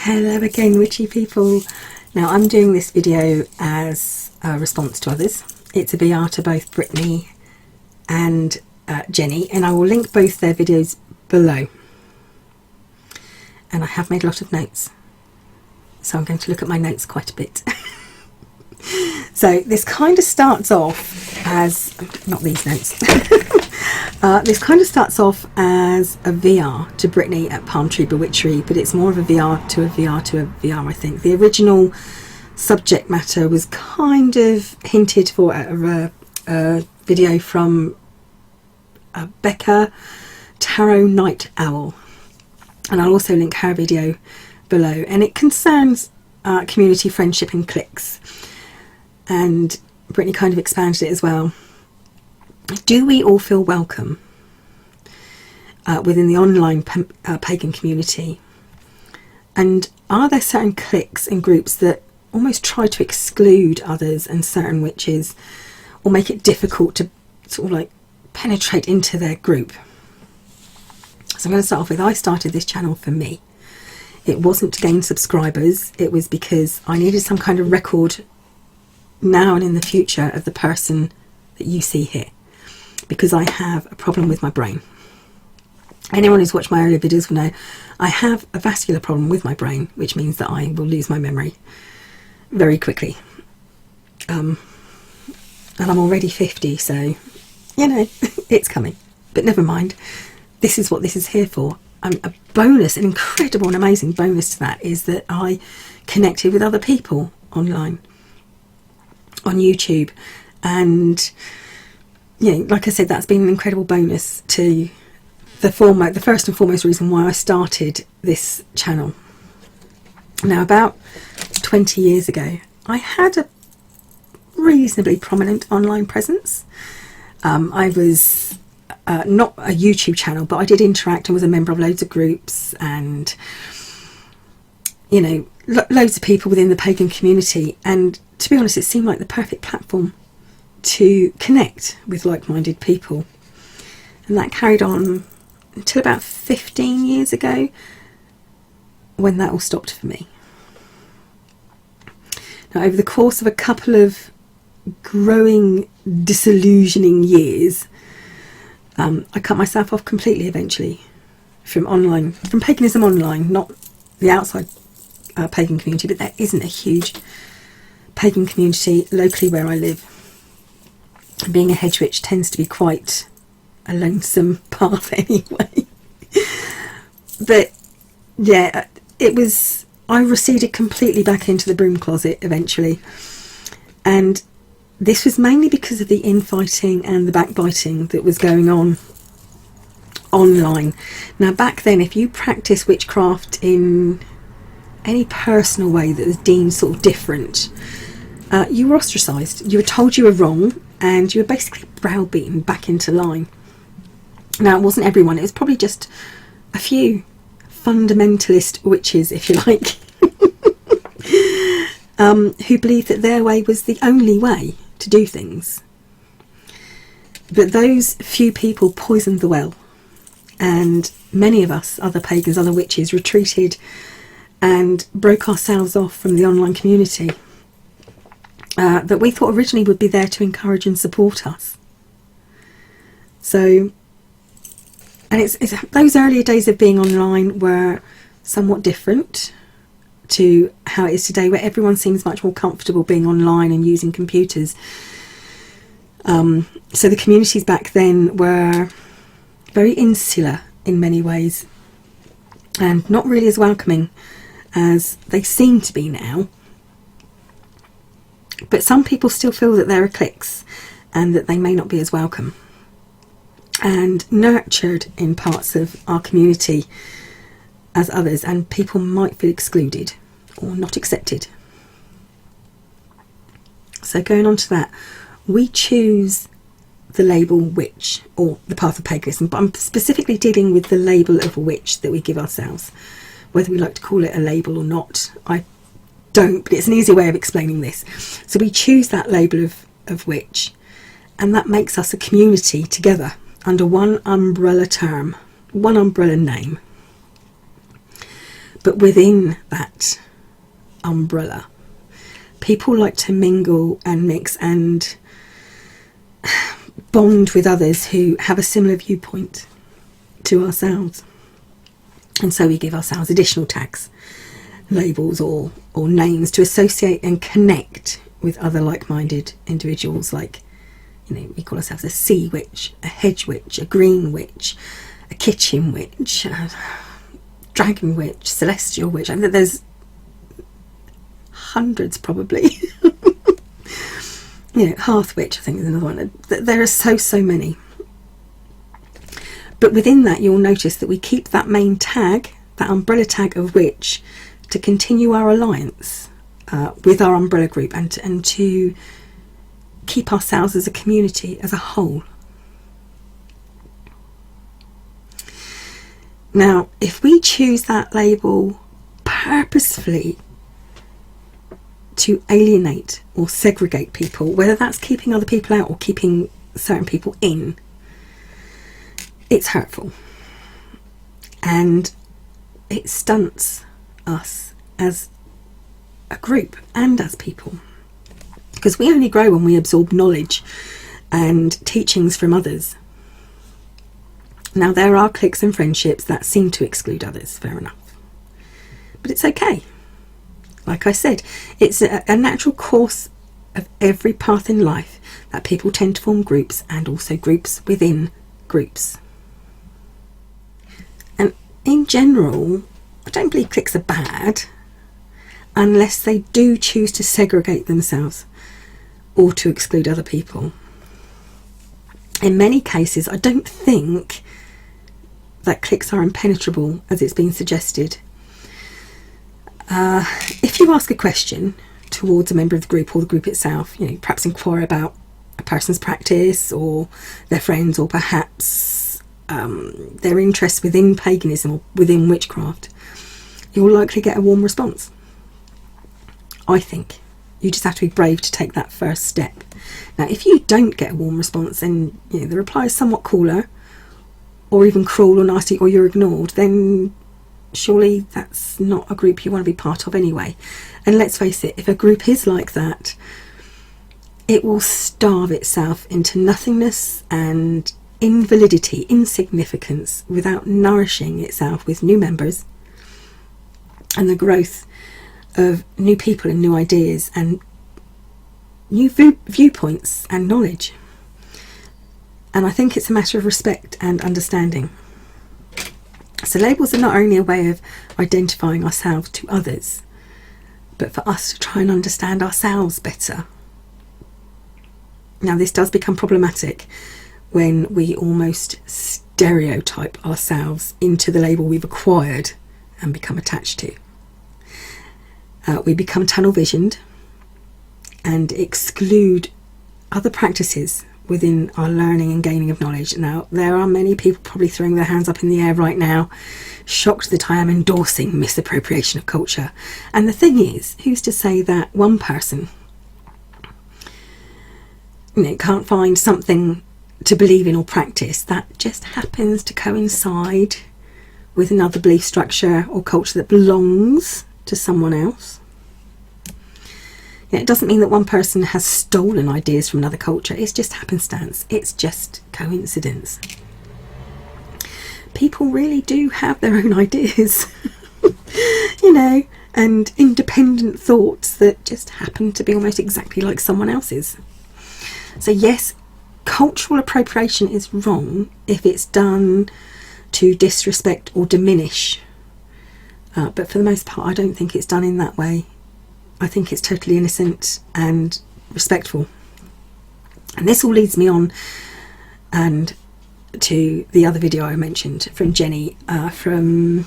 Hello again, witchy people. Now I'm doing this video as a response to others. It's a VR to both Brittany and Jenni, and I will link both their videos below. And I have made a lot of notes, so I'm going to look at my notes quite a bit. So this kind of starts off as, not these notes, this kind of starts off as a VR to Brittany at Palm Tree Bewitchery, but it's more of a VR to a VR to a VR, I think. The original subject matter was kind of hinted for a video from Becca, Tarot Night Owl, and I'll also link her video below, and it concerns community, friendship and cliques. And Brittany kind of expanded it as well. Do we all feel welcome within the online pagan community? And are there certain cliques and groups that almost try to exclude others and certain witches, or make it difficult to sort of like penetrate into their group? So I'm going to start off with, I started this channel for me. It wasn't to gain subscribers, it was because I needed some kind of record now and in the future of the person that you see here, because I have a problem with my brain. Anyone who's watched my earlier videos will know I have a vascular problem with my brain, which means that I will lose my memory very quickly. And I'm already 50, so you know it's coming, but never mind. This is what this is here for. A bonus, an incredible and amazing bonus to that, is that I connected with other people online on YouTube, and you know, like I said, that's been an incredible bonus to the first and foremost reason why I started this channel. Now, about 20 years ago, I had a reasonably prominent online presence. I was not a YouTube channel, but I did interact and was a member of loads of groups, and you know, loads of people within the pagan community. And to be honest, it seemed like the perfect platform to connect with like-minded people, and that carried on until about 15 years ago, when that all stopped for me. Now, over the course of a couple of growing, disillusioning years, I cut myself off completely eventually from paganism online, not the outside pagan community, but there isn't a huge pagan community locally where I live. Being a hedge witch tends to be quite a lonesome path anyway. But yeah, I receded completely back into the broom closet eventually, and this was mainly because of the infighting and the backbiting that was going on online. Now, back then, if you practice witchcraft in any personal way that was deemed sort of different, you were ostracised. You were told you were wrong, and you were basically browbeaten back into line. Now, it wasn't everyone, it was probably just a few fundamentalist witches, if you like, who believed that their way was the only way to do things. But those few people poisoned the well, and many of us, other pagans, other witches, retreated and broke ourselves off from the online community that we thought originally would be there to encourage and support us. So, and it's those earlier days of being online were somewhat different to how it is today, where everyone seems much more comfortable being online and using computers. So the communities back then were very insular in many ways, and not really as welcoming as they seem to be now. But some people still feel that there are cliques and that they may not be as welcome and nurtured in parts of our community as others, and people might feel excluded or not accepted. So going on to that, we choose the label witch or the path of paganism, but I'm specifically dealing with the label of witch that we give ourselves. Whether we like to call it a label or not, I don't, but it's an easy way of explaining this. So we choose that label of witch, and that makes us a community together under one umbrella term, one umbrella name. But within that umbrella, people like to mingle and mix and bond with others who have a similar viewpoint to ourselves. And so we give ourselves additional tags, labels or names to associate and connect with other like-minded individuals. Like, you know, we call ourselves a sea witch, a hedge witch, a green witch, a kitchen witch, a dragon witch, celestial witch. I think there's hundreds probably. You know, hearth witch, I think, is another one. There are so many. But within that, you'll notice that we keep that main tag, that umbrella tag of witch, to continue our alliance with our umbrella group, and to keep ourselves as a community, as a whole. Now, if we choose that label purposefully to alienate or segregate people, whether that's keeping other people out or keeping certain people in, it's hurtful, and it stunts us as a group and as people, because we only grow when we absorb knowledge and teachings from others. Now, there are cliques and friendships that seem to exclude others, fair enough, but it's okay. Like I said, it's a natural course of every path in life that people tend to form groups, and also groups within groups. And in general, I don't believe cliques are bad unless they do choose to segregate themselves or to exclude other people. In many cases, I don't think that cliques are impenetrable, as it's been suggested. If you ask a question towards a member of the group or the group itself, you know, perhaps inquire about a person's practice or their friends, or perhaps their interests within paganism or within witchcraft, you'll likely get a warm response. I think you just have to be brave to take that first step. Now, if you don't get a warm response, and you know the reply is somewhat cooler, or even cruel or nasty, or you're ignored, then surely that's not a group you want to be part of anyway. And let's face it, if a group is like that, it will starve itself into nothingness and invalidity, insignificance, without nourishing itself with new members and the growth of new people and new ideas and new viewpoints and knowledge. And I think it's a matter of respect and understanding. So labels are not only a way of identifying ourselves to others, but for us to try and understand ourselves better. Now, this does become problematic when we almost stereotype ourselves into the label we've acquired and become attached to. We become tunnel visioned and exclude other practices within our learning and gaining of knowledge. Now, there are many people probably throwing their hands up in the air right now, shocked that I am endorsing misappropriation of culture. And the thing is, who's to say that one person, you know, can't find something to believe in or practice that just happens to coincide with another belief structure or culture that belongs to someone else? It doesn't mean that one person has stolen ideas from another culture. It's just happenstance. It's just coincidence. People really do have their own ideas, you know, and independent thoughts that just happen to be almost exactly like someone else's. So yes, cultural appropriation is wrong if it's done to disrespect or diminish. But for the most part, I don't think it's done in that way. I think it's totally innocent and respectful. And this all leads me on and to the other video I mentioned from Jenni, from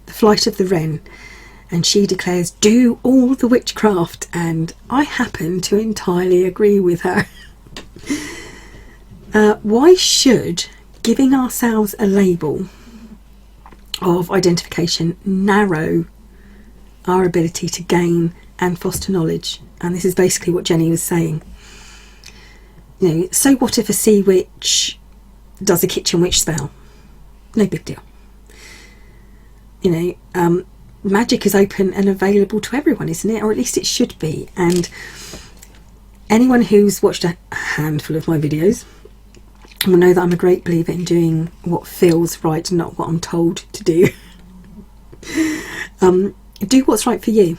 the Flight of the Wren. And she declares, do all the witchcraft. And I happen to entirely agree with her. Why should giving ourselves a label of identification narrow our ability to gain and foster knowledge? And this is basically what Jenni was saying. You know, so what if a sea witch does a kitchen witch spell? No big deal. You know, magic is open and available to everyone, isn't it? Or at least it should be. And anyone who's watched a handful of my videos will know that I'm a great believer in doing what feels right, not what I'm told to do. Do what's right for you,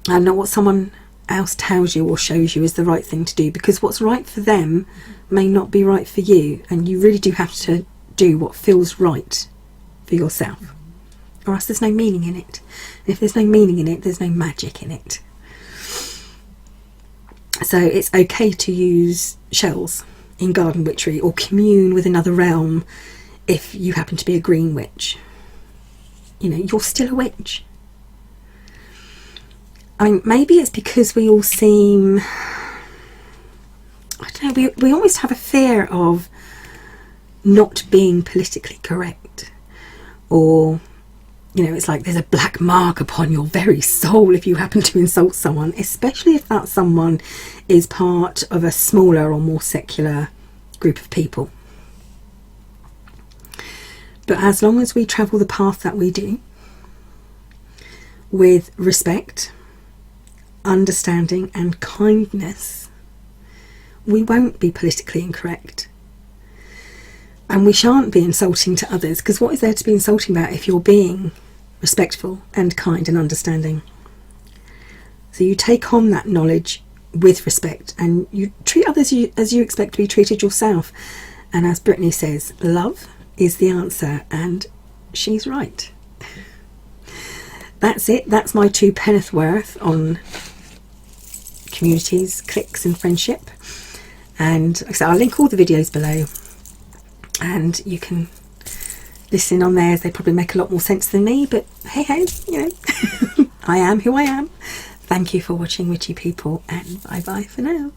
and not what someone else tells you or shows you is the right thing to do, because what's right for them may not be right for you, and you really do have to do what feels right for yourself, or else there's no meaning in it. And if there's no meaning in it, there's no magic in it. So it's okay to use shells in garden witchery, or commune with another realm if you happen to be a green witch. You know, you're still a witch. I mean, maybe it's because we all seem, I don't know, we almost have a fear of not being politically correct, or, you know, it's like there's a black mark upon your very soul if you happen to insult someone, especially if that someone is part of a smaller or more secular group of people. But as long as we travel the path that we do, with respect, understanding and kindness, we won't be politically incorrect. And we shan't be insulting to others, because what is there to be insulting about if you're being respectful and kind and understanding? So you take on that knowledge with respect, and you treat others as you expect to be treated yourself. And as Brittany says, love is the answer, and she's right. That's it. That's my 2 penneth worth on communities, cliques and friendship. And like I said, I'll link all the videos below, and you can listen on there. They probably make a lot more sense than me, but hey ho, you know, I am who I am. Thank you for watching, witchy people, and bye bye for now.